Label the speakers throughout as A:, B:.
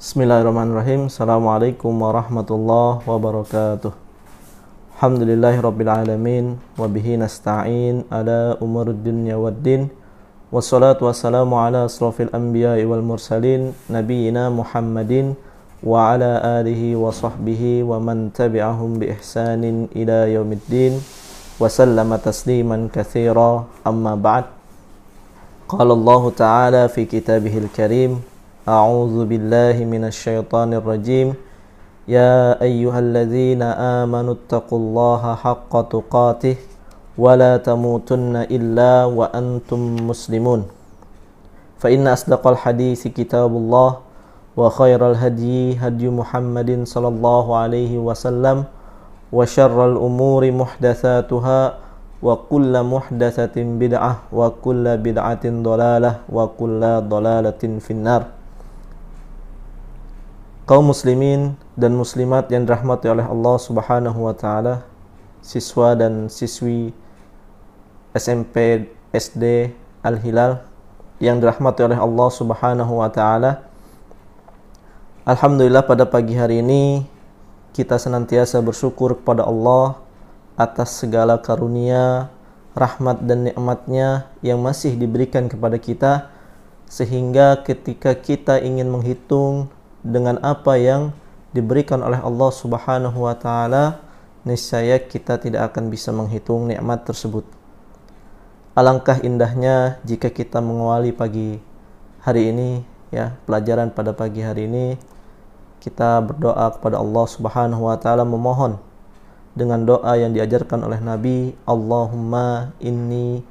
A: Bismillahirrahmanirrahim. Assalamualaikum warahmatullahi wabarakatuh. Alhamdulillahirabbil alamin wa bihi nasta'in ala umurud dunya waddin. Wassalatu wassalamu ala asrofil anbiya'i wal mursalin nabiyyina Muhammadin wa ala alihi wa sahbihi wa man tabi'ahum bi ihsanin ila yaumiddin wa sallama tasliman katsira. Amma ba'd. Qala Allah Ta'ala fi kitabihil karim, A'udzu billahi minasyaitonir rajim. Ya ayyuhalladzina amanu taqullaha haqqa tuqatih wa la tamutunna illa wa antum muslimun. Fa inna asdaqal haditsi kitabullah wa khairal hadyi hadyu Muhammadin sallallahu alaihi wasallam wa syarral umuri muhdatsatuha wa kullu muhdatsatin bid'ah wa kullu bid'atin dhalalah wa kullu dhalalatin finnar. Kaum muslimin dan muslimat yang dirahmati oleh Allah Subhanahu wa taala, siswa dan siswi SMP SD Al-Hilal yang dirahmati oleh Allah Subhanahu wa taala. Alhamdulillah, pada pagi hari ini kita senantiasa bersyukur kepada Allah atas segala karunia, rahmat dan nikmat-Nya yang masih diberikan kepada kita, sehingga ketika kita ingin menghitung dengan apa yang diberikan oleh Allah Subhanahu wa taala, niscaya kita tidak akan bisa menghitung nikmat tersebut. Alangkah indahnya jika kita mengawali pagi hari ini, pelajaran pada pagi hari ini, kita berdoa kepada Allah Subhanahu wa taala, memohon dengan doa yang diajarkan oleh Nabi, Allahumma inni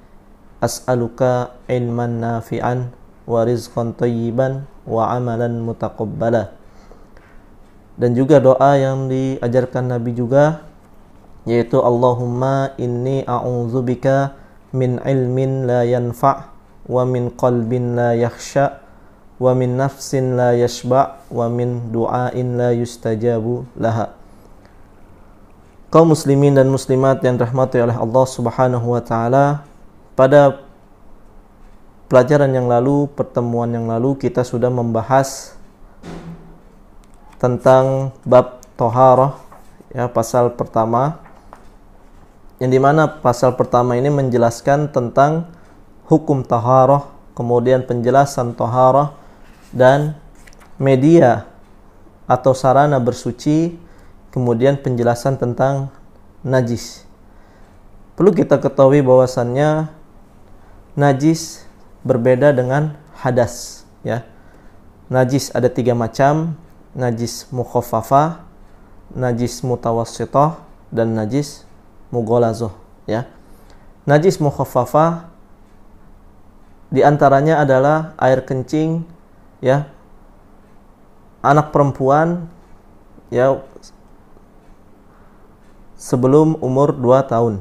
A: as'aluka ilman nafi'an wa rizqan thayyiban wa amalan mutaqabbala. Dan juga doa yang diajarkan Nabi juga, yaitu Allahumma inni a'udzubika min ilmin la yanfa' wa min qalbin la yakhsha wa min nafsin la yashba' wa min du'ain la yustajabu laha. Kaum muslimin dan muslimat yang dirahmati oleh Allah Subhanahu wa taala, pada pelajaran yang lalu, pertemuan yang lalu, kita sudah membahas tentang bab toharoh, pasal pertama, yang dimana pasal pertama ini menjelaskan tentang hukum toharoh, kemudian penjelasan toharoh dan media atau sarana bersuci, kemudian penjelasan tentang najis. Perlu kita ketahui bahwasannya najis berbeda dengan hadas, Najis ada 3 macam: najis mukhaffafah, najis mutawassithah, dan najis mughalazah, Najis mukhaffafah di antaranya adalah air kencing, anak perempuan, sebelum umur 2 tahun,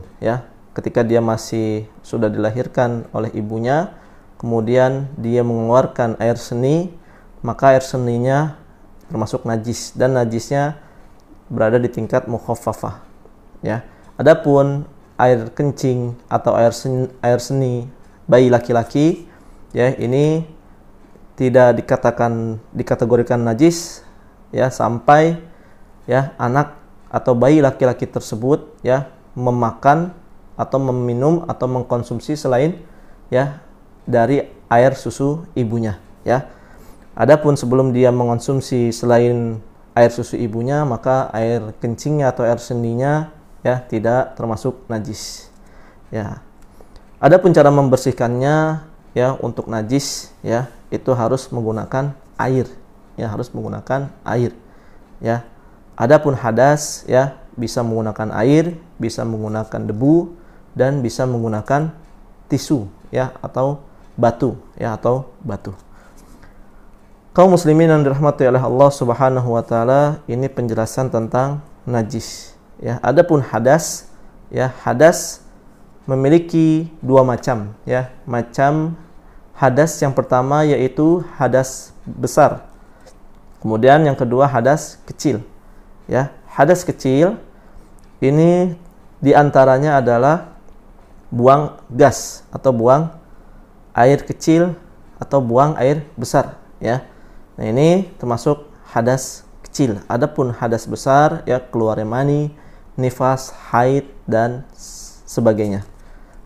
A: ketika dia masih sudah dilahirkan oleh ibunya, kemudian dia mengeluarkan air seni, maka air seninya termasuk najis, dan najisnya berada di tingkat mukhaffafah, Adapun air kencing atau air seni bayi laki-laki, ini tidak dikategorikan najis, sampai anak atau bayi laki-laki tersebut memakan atau meminum atau mengkonsumsi selain dari air susu ibunya, Adapun sebelum dia mengonsumsi selain air susu ibunya, maka air kencingnya atau air seninya tidak termasuk najis, Adapun cara membersihkannya, untuk najis, itu harus menggunakan air, harus menggunakan air, Adapun hadas, bisa menggunakan air, bisa menggunakan debu, dan bisa menggunakan tisu, atau batu, Kaum muslimin yang dirahmati oleh Allah Subhanahu wa taala, ini penjelasan tentang najis, Adapun hadas, hadas memiliki 2 macam, Macam hadas yang pertama yaitu hadas besar. Kemudian yang kedua hadas kecil, Hadas kecil ini diantaranya adalah buang gas atau buang air kecil atau buang air besar, Nah, ini termasuk hadas kecil. Adapun hadas besar ya keluarnya mani, nifas, haid dan sebagainya.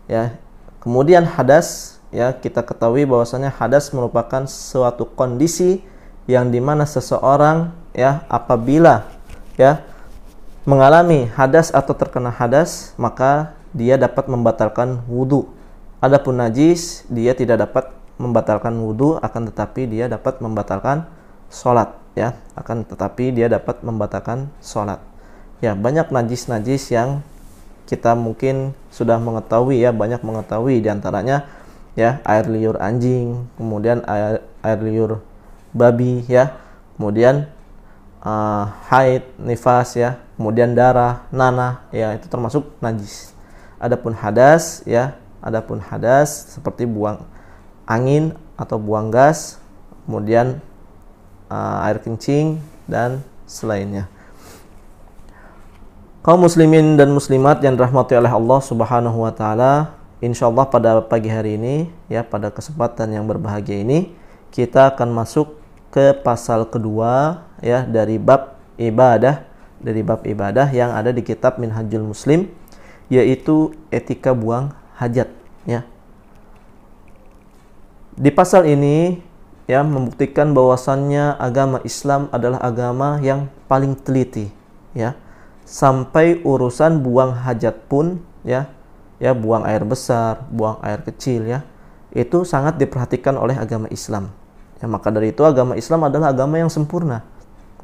A: Ya. Kemudian hadas ya kita ketahui bahwasanya hadas merupakan suatu kondisi yang dimana seseorang ya apabila ya mengalami hadas atau terkena hadas maka dia dapat membatalkan wudu. Adapun najis dia tidak dapat membatalkan wudu, akan tetapi dia dapat membatalkan sholat ya, akan tetapi dia dapat membatalkan sholat. Ya, banyak najis-najis yang kita mungkin sudah mengetahui ya, banyak mengetahui diantaranya ya air liur anjing, kemudian air liur babi ya, kemudian haid, nifas ya, kemudian darah, nanah ya, itu termasuk najis. Adapun hadas ya, adapun hadas seperti buang angin atau buang gas, kemudian air kencing dan selainnya. Kaum muslimin dan muslimat yang dirahmati oleh Allah Subhanahu wa taala, insyaallah pada pagi hari ini ya, pada kesempatan yang berbahagia ini kita akan masuk ke pasal kedua ya dari bab ibadah yang ada di kitab Minhajul Muslim, yaitu etika buang hajat ya. Di pasal ini ya membuktikan bahwasannya agama Islam adalah agama yang paling teliti ya. Sampai urusan buang hajat pun ya buang air besar, buang air kecil ya, itu sangat diperhatikan oleh agama Islam. Ya, maka dari itu agama Islam adalah agama yang sempurna.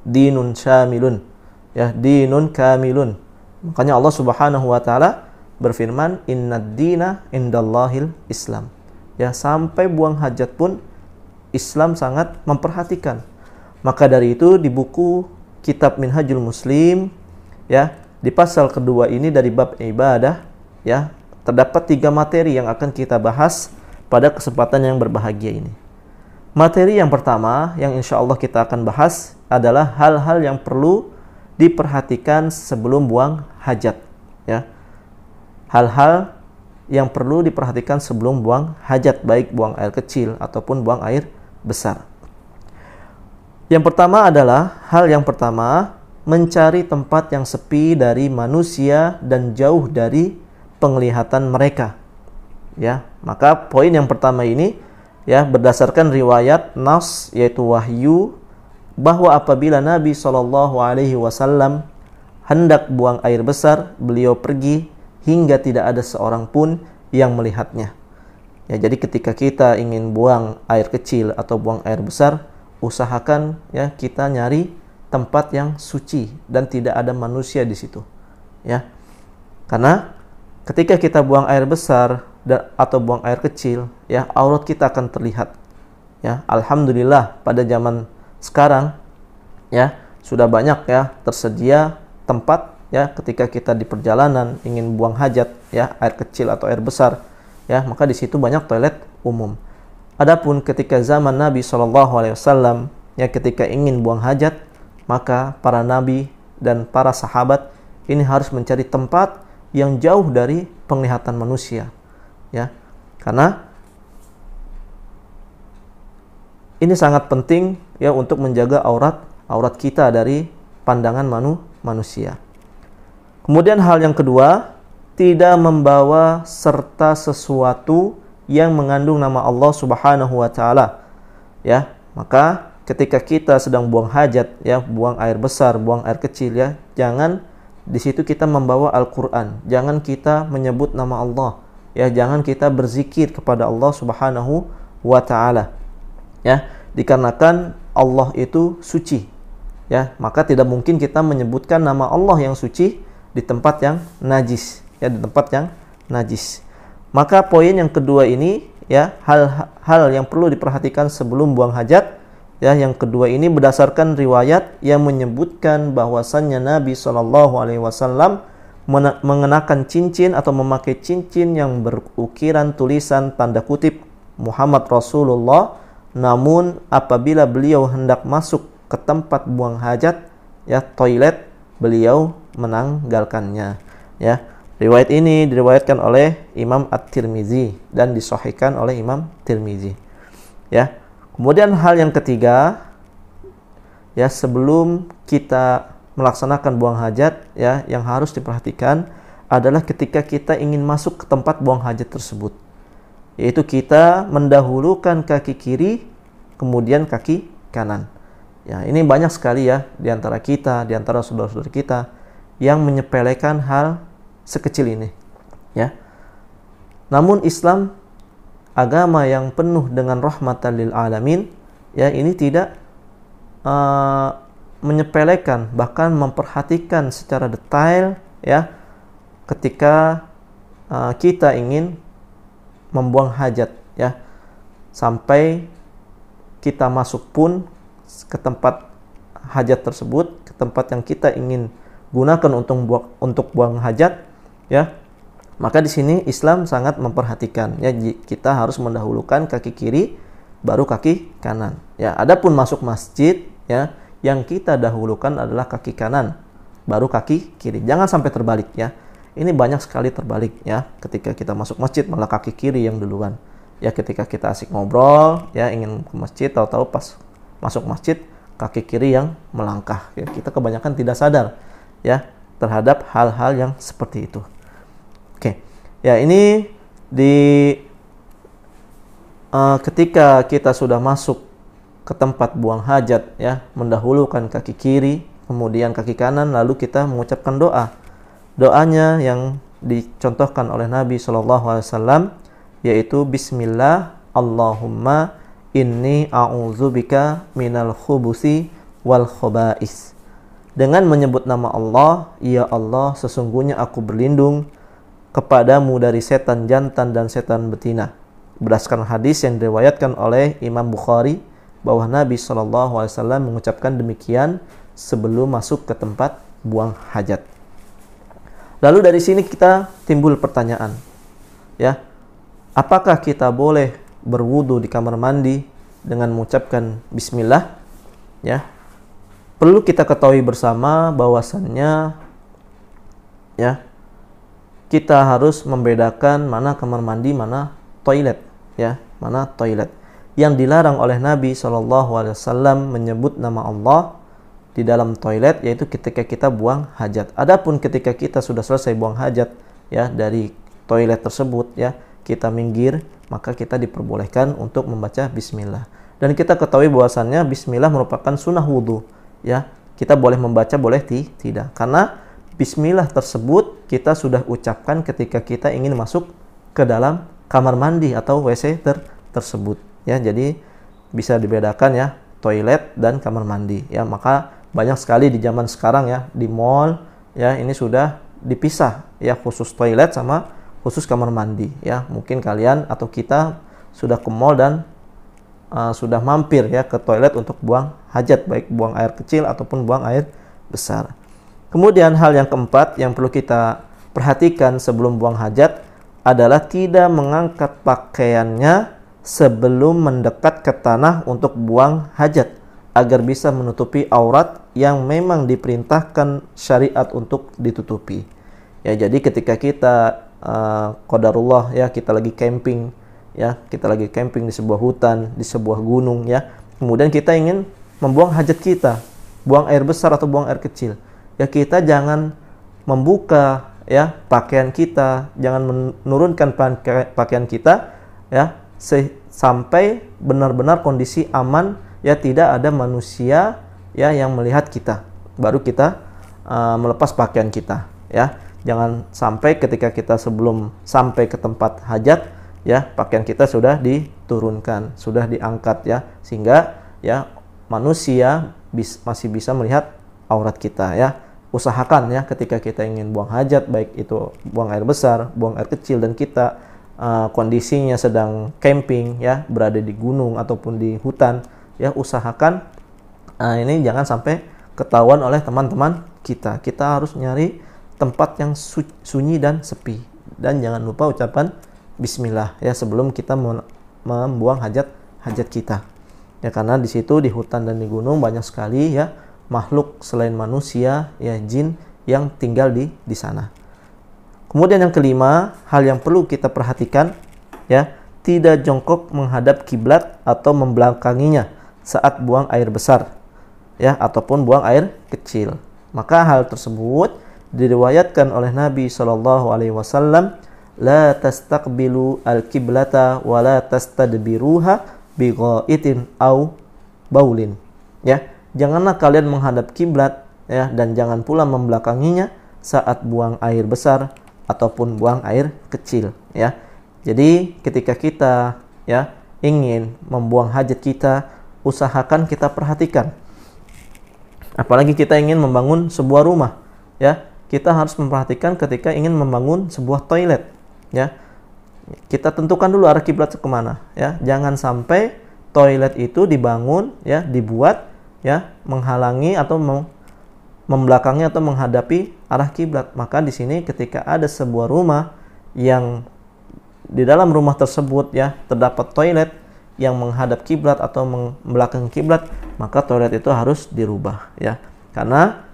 A: Dinun syamilun ya, dinun kamilun. Makanya Allah Subhanahu wa taala berfirman, "Innad dina indallahil Islam." Ya, sampai buang hajat pun Islam sangat memperhatikan. Maka dari itu di buku kitab Minhajul Muslim ya, di pasal kedua ini dari bab ibadah ya, terdapat 3 materi yang akan kita bahas pada kesempatan yang berbahagia ini. Materi yang pertama yang insya Allah kita akan bahas adalah hal-hal yang perlu diperhatikan sebelum buang hajat ya. Hal-hal yang perlu diperhatikan sebelum buang hajat, baik buang air kecil ataupun buang air besar. Yang pertama adalah mencari tempat yang sepi dari manusia dan jauh dari penglihatan mereka. Ya, maka poin yang pertama ini ya berdasarkan riwayat nas yaitu wahyu bahwa apabila Nabi SAW hendak buang air besar, beliau pergi hingga tidak ada seorang pun yang melihatnya. Ya, jadi ketika kita ingin buang air kecil atau buang air besar, usahakan ya kita nyari tempat yang suci dan tidak ada manusia di situ. Ya. Karena ketika kita buang air besar atau buang air kecil, ya aurat kita akan terlihat. Ya, alhamdulillah pada zaman sekarang ya sudah banyak ya tersedia tempat ya ketika kita di perjalanan ingin buang hajat ya, air kecil atau air besar ya, maka di situ banyak toilet umum. Adapun ketika zaman Nabi SAW ya ketika ingin buang hajat, maka para nabi dan para sahabat ini harus mencari tempat yang jauh dari penglihatan manusia ya. Karena ini sangat penting ya untuk menjaga aurat kita dari pandangan manusia. Kemudian hal yang kedua, tidak membawa serta sesuatu yang mengandung nama Allah Subhanahu wa taala. Ya, maka ketika kita sedang buang hajat ya, buang air besar, buang air kecil ya, jangan di situ kita membawa Al-Qur'an, jangan kita menyebut nama Allah. Ya, jangan kita berzikir kepada Allah Subhanahu wa taala. Ya, dikarenakan Allah itu suci. Ya, maka tidak mungkin kita menyebutkan nama Allah yang suci di tempat yang najis, ya, di tempat yang najis. Maka poin yang kedua ini ya, hal yang perlu diperhatikan sebelum buang hajat. Ya, yang kedua ini berdasarkan riwayat yang menyebutkan bahwasannya Nabi SAW mengenakan cincin atau memakai cincin yang berukiran tulisan tanda kutip Muhammad Rasulullah. Namun apabila beliau hendak masuk ke tempat buang hajat, ya toilet, beliau menanggalkannya. Ya, riwayat ini diriwayatkan oleh Imam At-Tirmizi dan disahihkan oleh Imam Tirmizi. Ya. Kemudian hal yang ketiga ya sebelum kita melaksanakan buang hajat, ya yang harus diperhatikan adalah ketika kita ingin masuk ke tempat buang hajat tersebut, yaitu kita mendahulukan kaki kiri kemudian kaki kanan. Ya, ini banyak sekali ya di antara kita, di antara saudara-saudara kita yang menyepelekan hal sekecil ini, ya. Namun Islam, agama yang penuh dengan rahmatan lil alamin, ya ini tidak menyepelekan, bahkan memperhatikan secara detail, ya, ketika kita ingin membuang hajat, ya, sampai kita masuk pun ke tempat hajat tersebut, ke tempat yang kita ingin gunakan untuk buang hajat, ya. Maka di sini Islam sangat memperhatikan, ya, kita harus mendahulukan kaki kiri baru kaki kanan, ya. Adapun masuk masjid, ya, yang kita dahulukan adalah kaki kanan baru kaki kiri. Jangan sampai terbalik, ya. Ini banyak sekali terbalik, ya. Ketika kita masuk masjid malah kaki kiri yang duluan. Ya, ketika kita asik ngobrol, ya, ingin ke masjid, tahu-tahu pas masuk masjid kaki kiri yang melangkah. Ya, kita kebanyakan tidak sadar, ya, terhadap hal-hal yang seperti itu. Oke. Ya, ini ketika kita sudah masuk ke tempat buang hajat, ya, mendahulukan kaki kiri, kemudian kaki kanan, lalu kita mengucapkan doa. Doanya yang dicontohkan oleh Nabi SAW, yaitu Bismillah, Allahumma inni a'udzubika minal khubusi wal khobais. Dengan menyebut nama Allah, ya Allah, sesungguhnya aku berlindung kepadamu dari setan jantan dan setan betina. Berdasarkan hadis yang diriwayatkan oleh Imam Bukhari, bahwa Nabi SAW mengucapkan demikian sebelum masuk ke tempat buang hajat. Lalu dari sini kita timbul pertanyaan, ya, apakah kita boleh berwudu di kamar mandi dengan mengucapkan Bismillah? Ya, perlu kita ketahui bersama bahwasannya, ya, kita harus membedakan mana kamar mandi, mana toilet, ya, mana toilet. Yang dilarang oleh Nabi SAW menyebut nama Allah di dalam toilet, yaitu ketika kita buang hajat. Adapun ketika kita sudah selesai buang hajat, ya, dari toilet tersebut, ya, kita minggir, maka kita diperbolehkan untuk membaca Bismillah. Dan kita ketahui bahwasannya Bismillah merupakan sunnah wudhu, ya. Kita boleh membaca, boleh tidak, karena Bismillah tersebut kita sudah ucapkan ketika kita ingin masuk ke dalam kamar mandi atau WC tersebut, ya. Jadi bisa dibedakan, ya, toilet dan kamar mandi, ya. Maka banyak sekali di zaman sekarang, ya, di mall, ya, ini sudah dipisah, ya, khusus toilet sama khusus kamar mandi, ya. Mungkin kalian atau kita sudah ke mall dan sudah mampir, ya, ke toilet untuk buang hajat, baik buang air kecil ataupun buang air besar. Kemudian hal yang keempat yang perlu kita perhatikan sebelum buang hajat adalah tidak mengangkat pakaiannya sebelum mendekat ke tanah untuk buang hajat, agar bisa menutupi aurat yang memang diperintahkan syariat untuk ditutupi. Ya, jadi ketika kita qadarullah, ya, kita lagi camping, ya, kita lagi camping di sebuah hutan, di sebuah gunung, ya, kemudian kita ingin membuang hajat kita, buang air besar atau buang air kecil, ya, kita jangan membuka, ya, pakaian kita, jangan menurunkan pakaian kita, ya, sampai benar-benar kondisi aman, ya, tidak ada manusia, ya, yang melihat kita, baru kita melepas pakaian kita, ya. Jangan sampai ketika kita sebelum sampai ke tempat hajat, ya, pakaian kita sudah diturunkan, sudah diangkat, ya, sehingga, ya, manusia masih bisa melihat aurat kita, ya. Usahakan, ya, ketika kita ingin buang hajat, baik itu buang air besar, buang air kecil, dan kita kondisinya sedang camping, ya, berada di gunung ataupun di hutan, ya, usahakan ini jangan sampai ketahuan oleh teman-teman kita. Kita harus nyari tempat yang sunyi dan sepi, dan jangan lupa ucapan Bismillah, ya, sebelum kita membuang hajat kita, ya, karena di situ di hutan dan di gunung banyak sekali, ya, makhluk selain manusia, ya, jin yang tinggal di sana. Kemudian yang kelima, hal yang perlu kita perhatikan, ya, tidak jongkok menghadap kiblat atau membelakanginya saat buang air besar. ya, ataupun buang air kecil. Maka hal tersebut diriwayatkan oleh Nabi Shallallahu Alaihi Wasallam, la tastaqbilu al-kiblata wa la tastadbiruha bighaitin au baulin. Ya, janganlah kalian menghadap kiblat, ya, dan jangan pula membelakanginya saat buang air besar ataupun buang air kecil, ya. Jadi ketika kita, ya, ingin membuang hajat kita, usahakan kita perhatikan. Apalagi kita ingin membangun sebuah rumah, ya, kita harus memperhatikan ketika ingin membangun sebuah toilet, ya. Kita tentukan dulu arah kiblat kemana, ya. Jangan sampai toilet itu dibangun, ya, dibuat, ya, menghalangi atau membelakangi atau menghadapi arah kiblat. Maka di sini ketika ada sebuah rumah yang di dalam rumah tersebut, ya, terdapat toilet yang menghadap kiblat atau membelakangi kiblat, maka toilet itu harus dirubah, ya. Karena,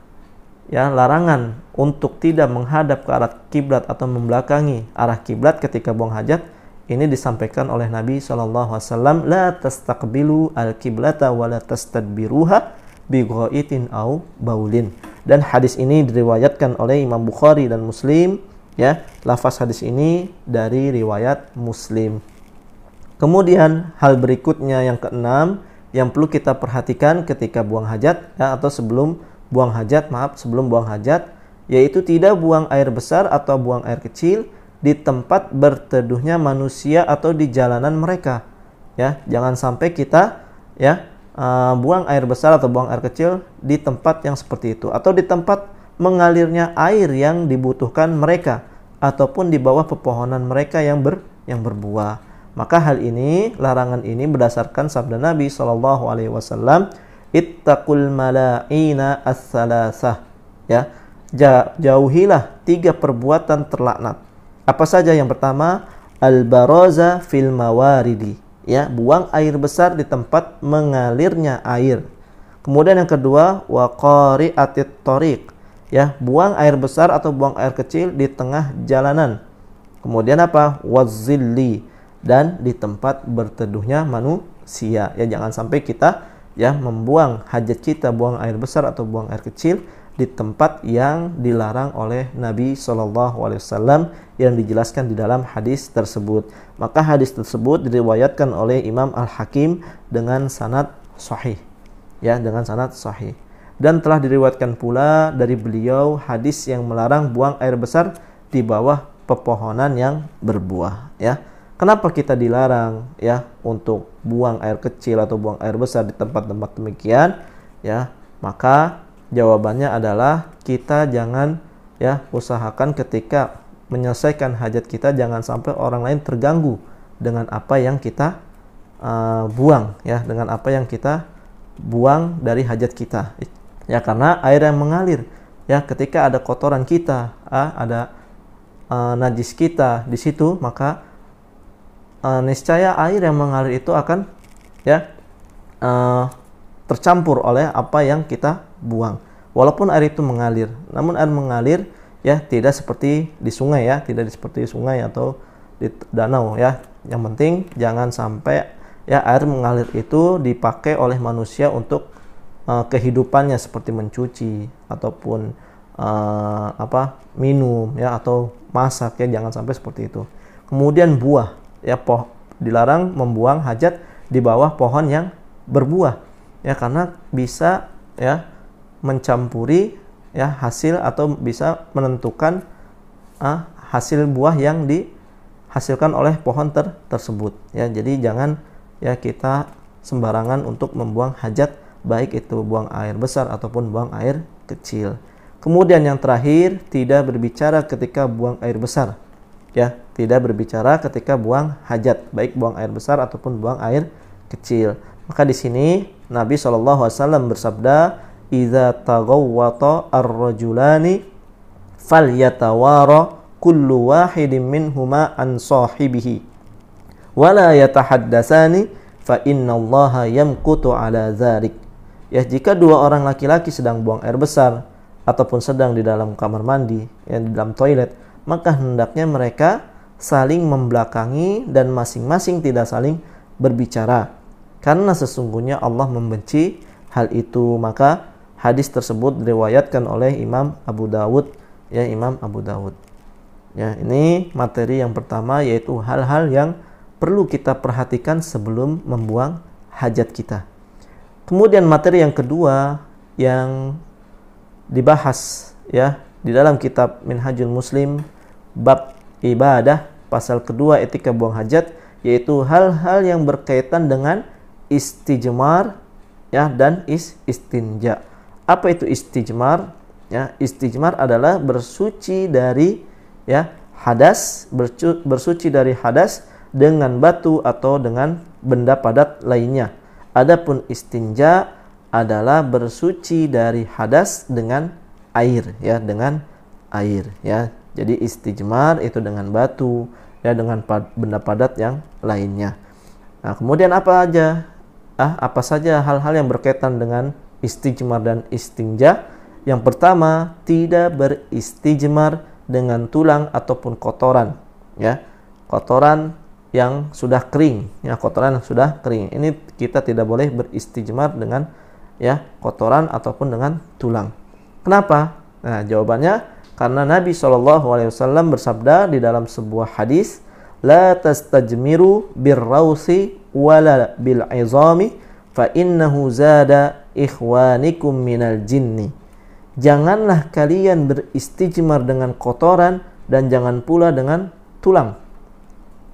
A: ya, larangan untuk tidak menghadap ke arah kiblat atau membelakangi arah kiblat ketika buang hajat ini disampaikan oleh Nabi SAW, la tastaqbilu al-kiblata wa la tastadbiruha bighaitin au baulin. Dan hadis ini diriwayatkan oleh Imam Bukhari dan Muslim, ya. Lafaz hadis ini dari riwayat Muslim. Kemudian hal berikutnya yang keenam yang perlu kita perhatikan ketika buang hajat, ya, atau sebelum buang hajat, yaitu tidak buang air besar atau buang air kecil di tempat berteduhnya manusia atau di jalanan mereka, ya. Jangan sampai kita, ya, buang air besar atau buang air kecil di tempat yang seperti itu, atau di tempat mengalirnya air yang dibutuhkan mereka, ataupun di bawah pepohonan mereka yang berbuah. Maka hal ini, larangan ini berdasarkan sabda Nabi SAW, ittaqul mala'ina as-salasah, ya. Jauhilah 3 perbuatan terlaknat. Apa saja? Yang pertama, al-baraza fil mawaridi, ya, buang air besar di tempat mengalirnya air. Kemudian yang kedua, wa qari'atit thariq, ya, buang air besar atau buang air kecil di tengah jalanan. Kemudian apa? Wazilli, dan di tempat berteduhnya manusia, ya. Jangan sampai kita, ya, membuang hajat kita, buang air besar atau buang air kecil di tempat yang dilarang oleh Nabi SAW yang dijelaskan di dalam hadis tersebut. Maka hadis tersebut diriwayatkan oleh Imam Al-Hakim dengan sanad sahih, ya, dengan sanad sahih. Dan telah diriwayatkan pula dari beliau hadis yang melarang buang air besar di bawah pepohonan yang berbuah, ya. Kenapa kita dilarang, ya, untuk buang air kecil atau buang air besar di tempat-tempat demikian, ya? Maka jawabannya adalah kita jangan, ya, usahakan ketika menyelesaikan hajat kita jangan sampai orang lain terganggu dengan apa yang kita buang, ya, dengan apa yang kita buang dari hajat kita, ya. Karena air yang mengalir, ya, ketika ada kotoran kita, ada najis kita di situ, maka niscaya air yang mengalir itu akan, ya, tercampur oleh apa yang kita buang. Walaupun air itu mengalir, namun air mengalir, ya, tidak seperti di sungai, ya, tidak seperti sungai atau di danau, ya. Yang penting jangan sampai, ya, air mengalir itu dipakai oleh manusia untuk kehidupannya seperti mencuci ataupun minum, ya, atau masak, ya. Jangan sampai seperti itu. Kemudian buah, ya, dilarang membuang hajat di bawah pohon yang berbuah, ya, karena bisa, ya, mencampuri, ya, hasil atau bisa menentukan hasil buah yang dihasilkan oleh pohon tersebut, ya. Jadi jangan, ya, kita sembarangan untuk membuang hajat, baik itu buang air besar ataupun buang air kecil. Kemudian yang terakhir, tidak berbicara ketika buang air besar, ya, tidak berbicara ketika buang hajat, baik buang air besar ataupun buang air kecil. Maka di sini Nabi SAW bersabda, "Idza taghawwata ar-rajulani falyatawara kullu wahidin minhuma an sahibihi wa la yatahaddatsani fa innallaha yamqutu ala dzalik." Ya, jika 2 orang laki-laki sedang buang air besar ataupun sedang di dalam kamar mandi, ya, di dalam toilet, maka hendaknya mereka saling membelakangi dan masing-masing tidak saling berbicara, karena sesungguhnya Allah membenci hal itu. Maka hadis tersebut diriwayatkan oleh Imam Abu Dawud, ya, Imam Abu Dawud. Ya, ini materi yang pertama, yaitu hal-hal yang perlu kita perhatikan sebelum membuang hajat kita. Kemudian materi yang kedua yang dibahas, ya, di dalam kitab Minhajul Muslim bab ibadah pasal kedua etika buang hajat, yaitu hal-hal yang berkaitan dengan istijmar, ya, dan istinja. Apa itu istijmar? Ya, istijmar adalah bersuci dari, ya, hadas, bersuci dari hadas dengan batu atau dengan benda padat lainnya. Adapun istinja adalah bersuci dari hadas dengan air, ya, dengan air, ya. Jadi istijmar itu dengan batu, ya, dengan benda padat yang lainnya. Nah, kemudian apa saja hal-hal yang berkaitan dengan istijmar dan istinja? Yang pertama, tidak beristijmar dengan tulang ataupun kotoran, ya. Kotoran yang sudah kering, ya, kotoran yang sudah kering. Ini kita tidak boleh beristijmar dengan, ya, kotoran ataupun dengan tulang. Kenapa? Nah, jawabannya karena Nabi SAW bersabda di dalam sebuah hadis, la tastajmiru birrausi wala bil'izami fa innahu zada ikhwanikum minal jinni. Janganlah kalian beristijmar dengan kotoran dan jangan pula dengan tulang.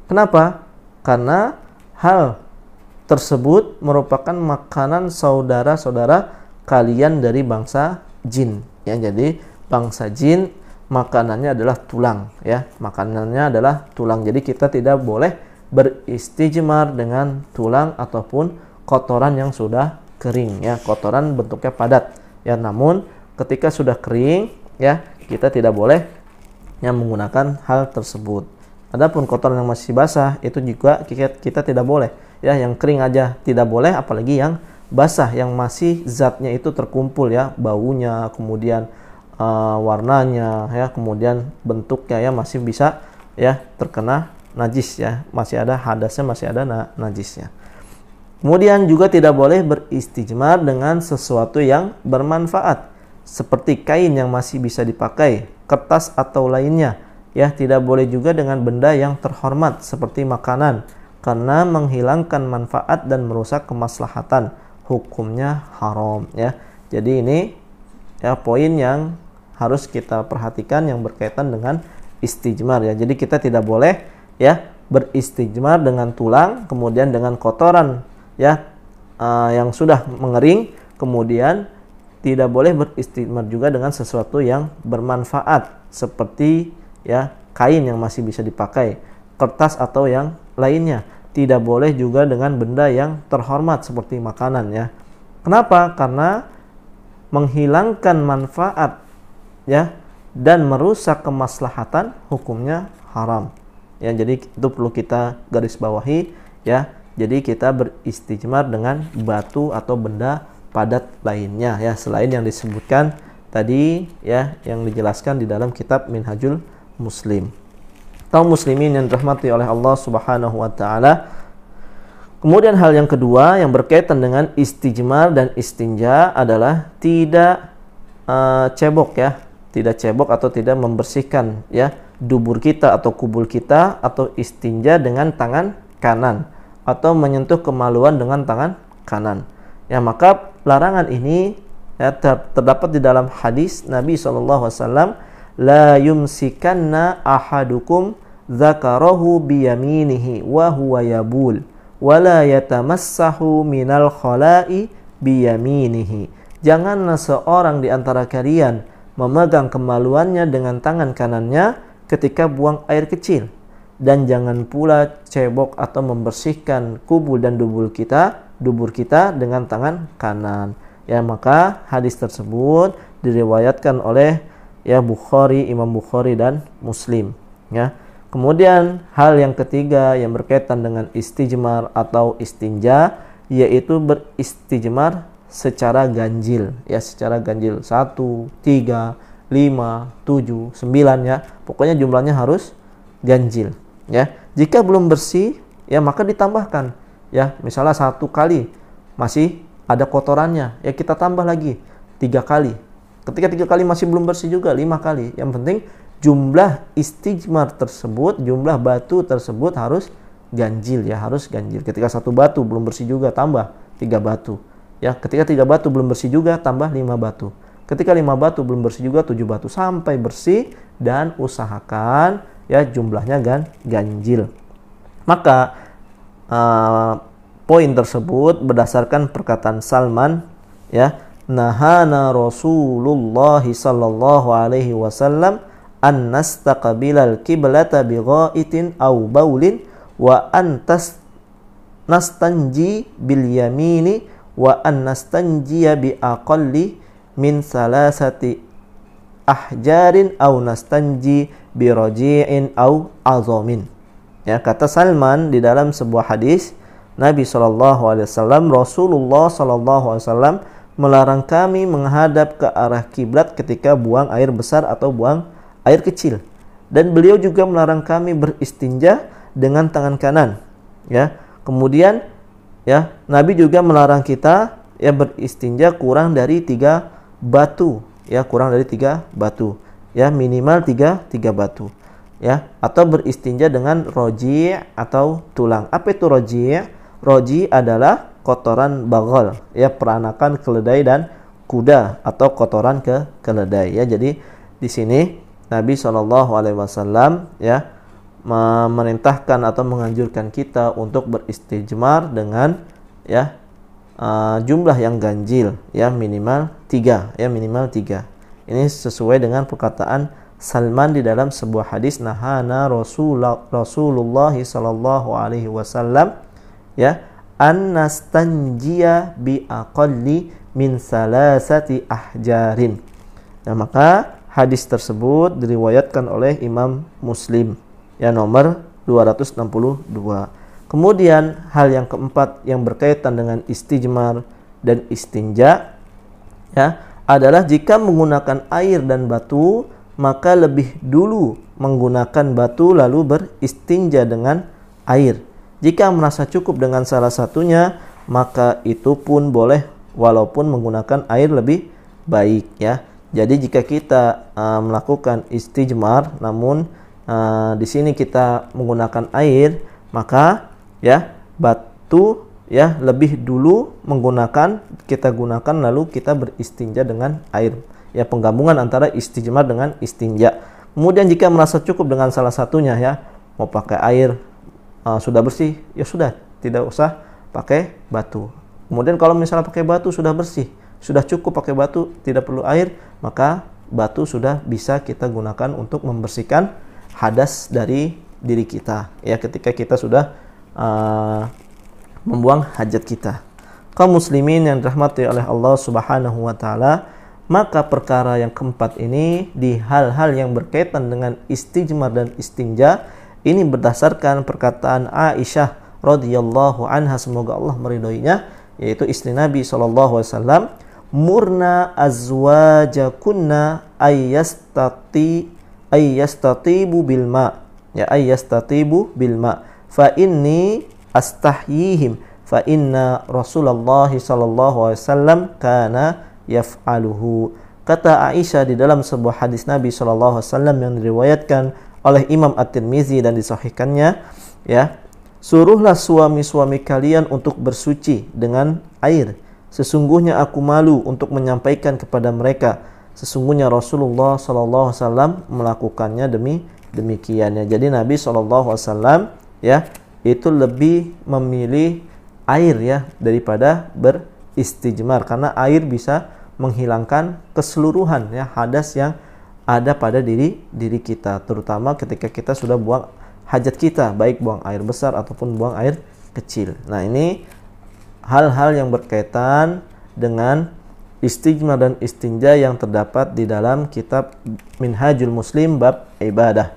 A: Kenapa? Karena hal tersebut merupakan makanan saudara-saudara kalian dari bangsa jin, ya. Jadi bangsa jin makanannya adalah tulang, ya. Makanannya adalah tulang. Jadi kita tidak boleh beristijmar dengan tulang ataupun kotoran yang sudah kering, ya. Kotoran bentuknya padat, ya. Namun ketika sudah kering, ya, kita tidak boleh, ya, menggunakan hal tersebut. Adapun kotoran yang masih basah itu juga kita tidak boleh, ya. Yang kering aja tidak boleh, apalagi yang basah yang masih zatnya itu terkumpul, ya, baunya, kemudian warnanya, ya, kemudian bentuknya, ya, masih bisa, ya, terkena najis, ya, masih ada hadasnya, masih ada najisnya. Kemudian juga tidak boleh beristijmar dengan sesuatu yang bermanfaat seperti kain yang masih bisa dipakai, kertas atau lainnya, ya. Tidak boleh juga dengan benda yang terhormat seperti makanan, karena menghilangkan manfaat dan merusak kemaslahatan, hukumnya haram, ya. Jadi ini, ya, poin yang harus kita perhatikan yang berkaitan dengan istijmar, ya. Jadi kita tidak boleh, ya, beristijmar dengan tulang, kemudian dengan kotoran, ya, yang sudah mengering, kemudian tidak boleh beristijmar juga dengan sesuatu yang bermanfaat seperti, ya, kain yang masih bisa dipakai, kertas atau yang lainnya. Tidak boleh juga dengan benda yang terhormat seperti makanan, ya. Kenapa? Karena menghilangkan manfaat, ya, dan merusak kemaslahatan, hukumnya haram, ya. Jadi itu perlu kita garis bawahi, ya. Jadi kita beristijmar dengan batu atau benda padat lainnya, ya, selain yang disebutkan tadi, ya, yang dijelaskan di dalam kitab Minhajul Muslim. Kaum muslimin yang dirahmati oleh Allah Subhanahu wa taala. Kemudian hal yang kedua yang berkaitan dengan istijmar dan istinja adalah tidak cebok, ya. Tidak cebok atau tidak membersihkan, ya, dubur kita atau kubul kita, atau istinja dengan tangan kanan atau menyentuh kemaluan dengan tangan kanan. Ya, maka larangan ini, ya, terdapat di dalam hadis Nabi SAW, la yumsikanna ahadukum dzakarahu biyaminihi wa huwa yabul wa la yatamassahu minal khala'i biyaminihi. Janganlah seorang di antara kalian memegang kemaluannya dengan tangan kanannya ketika buang air kecil, dan jangan pula cebok atau membersihkan kubul dan dubur kita dengan tangan kanan, ya. Maka hadis tersebut diriwayatkan oleh, ya, Imam Bukhari dan Muslim, ya. Kemudian hal yang ketiga yang berkaitan dengan istijmar atau istinja, yaitu beristijmar secara ganjil, ya, secara ganjil 1, 3, 5, 7, 9, ya. Pokoknya jumlahnya harus ganjil, ya. Jika belum bersih, ya, maka ditambahkan, ya. Misalnya 1 kali masih ada kotorannya, ya kita tambah lagi 3 kali. Ketika 3 kali masih belum bersih juga, 5 kali. Yang penting jumlah istijmar tersebut, jumlah batu tersebut harus ganjil, ya harus ganjil. Ketika 1 batu belum bersih juga, tambah 3 batu. Ya, ketika 3 batu belum bersih juga, tambah 5 batu. Ketika 5 batu belum bersih juga, 7 batu sampai bersih, dan usahakan ya jumlahnya ganjil. Maka poin tersebut berdasarkan perkataan Salman, ya, nahana Rasulullah sallallahu alaihi wasallam an nastaqbilal qiblata bi ghaitin aw baulin wa an nastanji bil yamini wa an nastanjiya bi aqalli min salasati ahjarin aw nastanji bi raji'in aw azamin. Ya, kata Salman di dalam sebuah hadis, Nabi SAW, Rasulullah SAW melarang kami menghadap ke arah kiblat ketika buang air besar atau buang air kecil. Dan beliau juga melarang kami beristinja dengan tangan kanan. Ya, kemudian ya Nabi juga melarang kita ya beristinja kurang dari 3 batu. Ya, kurang dari 3 batu. Ya, minimal 3 batu. Ya, atau beristinja dengan roji atau tulang. Apa itu roji? Roji adalah kotoran bagol, ya peranakan keledai dan kuda atau kotoran keledai. Ya, jadi di sini Nabi SAW ya memerintahkan atau menganjurkan kita untuk beristijmar dengan ya jumlah yang ganjil, ya minimal 3, ya minimal 3. Ini sesuai dengan perkataan Salman di dalam sebuah hadis, nahana Rasulullah sallallahu alaihi wasallam ya an nastanjiya bi aqalli min salasati ahjarin. Nah, maka hadis tersebut diriwayatkan oleh Imam Muslim, ya nomor 262. Kemudian hal yang keempat yang berkaitan dengan istijmar dan istinja ya adalah jika menggunakan air dan batu, maka lebih dulu menggunakan batu lalu beristinja dengan air. Jika merasa cukup dengan salah satunya, maka itu pun boleh walaupun menggunakan air lebih baik, ya. Jadi jika kita melakukan istijmar namun di sini kita menggunakan air, maka ya batu ya lebih dulu kita gunakan lalu kita beristinja dengan air. Ya, penggabungan antara istijmar dengan istinja. Kemudian jika merasa cukup dengan salah satunya, ya mau pakai air sudah bersih, ya sudah, tidak usah pakai batu. Kemudian kalau misalnya pakai batu sudah bersih, sudah cukup pakai batu, tidak perlu air, maka batu sudah bisa kita gunakan untuk membersihkan hadas dari diri kita, ya ketika kita sudah membuang hajat kita. Kaum muslimin yang dirahmati oleh Allah Subhanahu wa taala, maka perkara yang keempat ini di hal-hal yang berkaitan dengan istijmar dan istinja ini berdasarkan perkataan Aisyah radhiyallahu anha, semoga Allah meridhoinya, yaitu istri Nabi SAW, murna azwajakunna ayyastatibu bil ma, ya ayyastatibu bil ma fa inni astahyihim fa inna Rasulullah SAW kana yaf'aluhu. Kata Aisyah di dalam sebuah hadis Nabi SAW yang diriwayatkan oleh Imam At-Tirmizi dan disahihkannya, ya, suruhlah suami-suami kalian untuk bersuci dengan air. Sesungguhnya aku malu untuk menyampaikan kepada mereka. Sesungguhnya Rasulullah SAW melakukannya demikiannya. Jadi Nabi SAW ya itu lebih memilih air ya daripada beristijmar, karena air bisa menghilangkan keseluruhan ya hadas yang ada pada diri kita, terutama ketika kita sudah buang hajat kita, baik buang air besar ataupun buang air kecil. Nah, ini hal-hal yang berkaitan dengan istijmar dan istinja yang terdapat di dalam kitab Minhajul Muslim bab ibadah.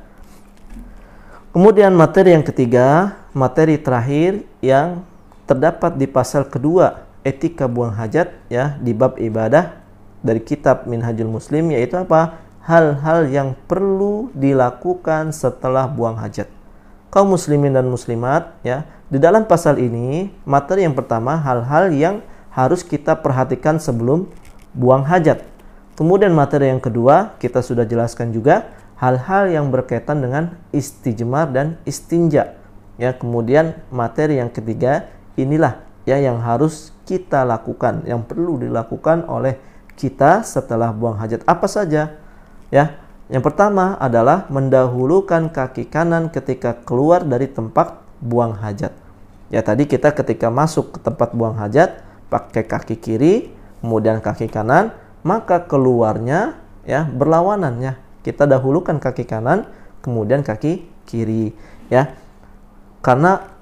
A: Kemudian materi yang ketiga, materi terakhir yang terdapat di pasal kedua etika buang hajat ya di bab ibadah dari kitab Minhajul Muslim, yaitu apa? Hal-hal yang perlu dilakukan setelah buang hajat. Kaum muslimin dan muslimat ya, di dalam pasal ini materi yang pertama hal-hal yang harus kita perhatikan sebelum buang hajat. Kemudian materi yang kedua, kita sudah jelaskan juga hal-hal yang berkaitan dengan istijmar dan istinja. Ya, kemudian materi yang ketiga, inilah ya yang harus kita lakukan, yang perlu dilakukan oleh kita setelah buang hajat. Apa saja? Ya, yang pertama adalah mendahulukan kaki kanan ketika keluar dari tempat buang hajat. Ya, tadi kita ketika masuk ke tempat buang hajat pakai kaki kiri, kemudian kaki kanan, maka keluarnya ya berlawanan ya. Kita dahulukan kaki kanan, kemudian kaki kiri ya. Karena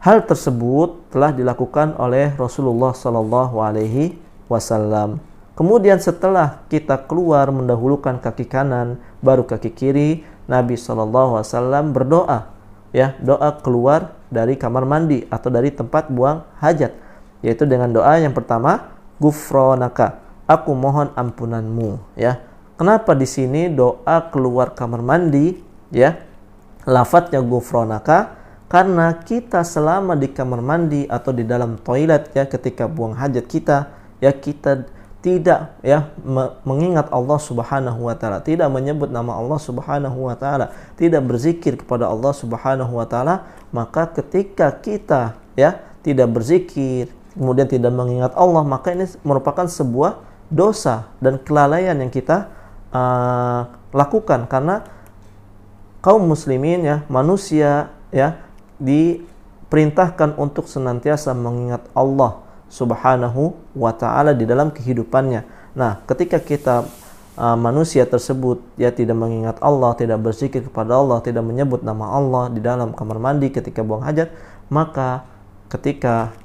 A: hal tersebut telah dilakukan oleh Rasulullah Shallallahu Alaihi Wasallam. Kemudian setelah kita keluar mendahulukan kaki kanan, baru kaki kiri, Nabi Shallallahu Alaihi Wasallam berdoa, ya, doa keluar dari kamar mandi atau dari tempat buang hajat, yaitu dengan doa yang pertama, Gufronaka, aku mohon ampunanmu. Ya, kenapa di sini doa keluar kamar mandi, ya, lafadznya Gufronaka? Karena kita selama di kamar mandi atau di dalam toilet ya ketika buang hajat kita ya kita tidak ya mengingat Allah Subhanahu wa taala, tidak menyebut nama Allah Subhanahu wa taala, tidak berzikir kepada Allah Subhanahu wa taala, maka ketika kita ya tidak berzikir, kemudian tidak mengingat Allah, maka ini merupakan sebuah dosa dan kelalaian yang kita lakukan karena kaum muslimin ya, manusia ya diperintahkan untuk senantiasa mengingat Allah Subhanahu wa ta'ala di dalam kehidupannya. Nah, ketika kita manusia tersebut ya tidak mengingat Allah, tidak berzikir kepada Allah, tidak menyebut nama Allah di dalam kamar mandi ketika buang hajat, maka ketika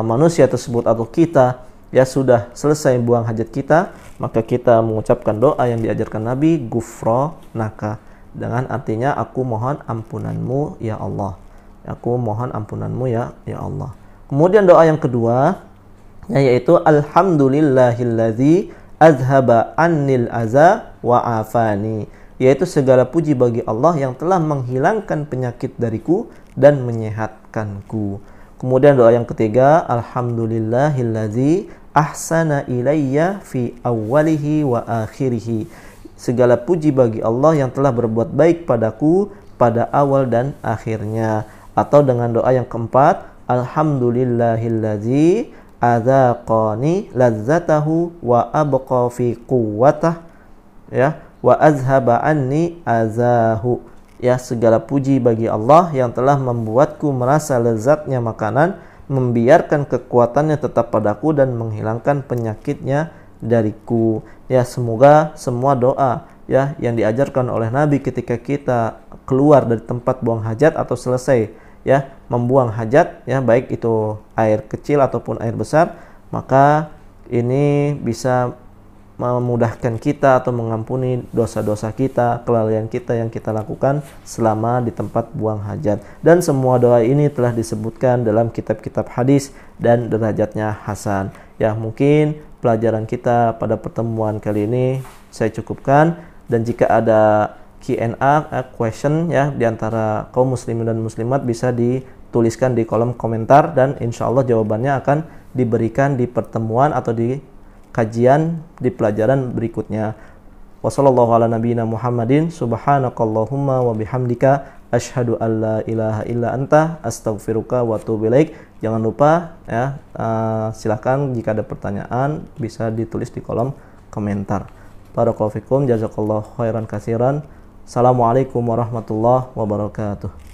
A: manusia tersebut atau kita ya sudah selesai buang hajat kita, maka kita mengucapkan doa yang diajarkan Nabi, Gufronaka, dengan artinya aku mohon ampunanmu ya Allah. Aku mohon ampunanmu ya Allah. Kemudian doa yang kedua yaitu alhamdulillahilladzi azhaba annil aza wa afani, yaitu segala puji bagi Allah yang telah menghilangkan penyakit dariku dan menyehatkanku. Kemudian doa yang ketiga, alhamdulillahilladzi ahsana ilayya fi awwalihi wa akhirihi, segala puji bagi Allah yang telah berbuat baik padaku pada awal dan akhirnya. Atau dengan doa yang keempat, alhamdulillahilladzi adzaqani lazzatahu wa abqa fi quwwatah ya wa azhaba anni azahu, ya, segala puji bagi Allah yang telah membuatku merasa lezatnya makanan, membiarkan kekuatannya tetap padaku dan menghilangkan penyakitnya dariku. Ya, semoga semua doa ya yang diajarkan oleh Nabi ketika kita keluar dari tempat buang hajat atau selesai ya membuang hajat ya, baik itu air kecil ataupun air besar, maka ini bisa memudahkan kita atau mengampuni dosa-dosa kita, kelalaian kita yang kita lakukan selama di tempat buang hajat. Dan semua doa ini telah disebutkan dalam kitab-kitab hadis dan derajatnya hasan. Ya, mungkin pelajaran kita pada pertemuan kali ini saya cukupkan, dan jika ada Q&A question ya di antara kaum muslimin dan muslimat bisa dituliskan di kolom komentar, dan insya Allah jawabannya akan diberikan di pertemuan atau di kajian di pelajaran berikutnya. Wassallallahu ala nabiyina Muhammadin, subhanakallahumma wa bihamdika asyhadu an la ilaha illa anta astaghfiruka wa atubu ilaik. Jangan lupa ya silakan jika ada pertanyaan bisa ditulis di kolom komentar. Barakallahu fikum, jazakallahu khairan katsiran. Assalamualaikum warahmatullahi wabarakatuh.